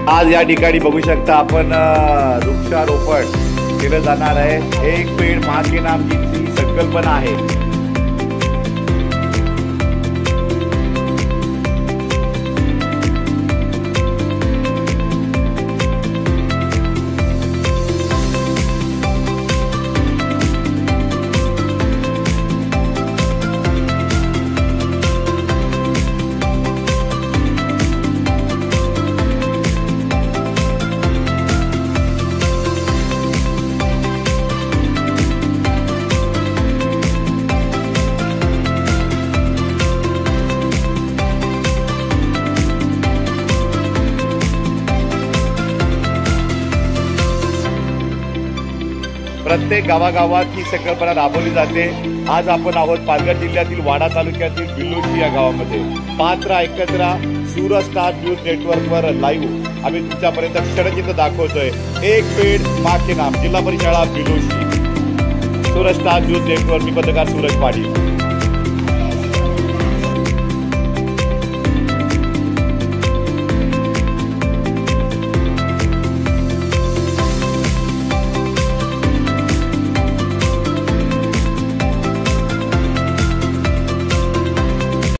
आज या ठिकाणी बघू शकता आपण वृक्षारोपण केलं जाणार आहे। एक पेड़ माँ के नाम जी संकल्पना आहे। प्रत्येक गावागावात ही संकल्पना राबवली जाते। आज आपण आहोत पालघर जिल्ह्यातील वाडा तालुक्यातील बिलोशी या गावामध्ये। पात्र एकत्र सूरज स्टार न्यूज नेटवर्कवर लाईव्ह आम्ही तुमच्यापर्यंत क्षणचित्र दाखवतोय। एक पेड़ माँ के नाम, जिल्हा परिषद शाळा बिलोशी। सूरज स्टार न्यूज नेटवर्क, मी पत्रकार सूरज पाटील।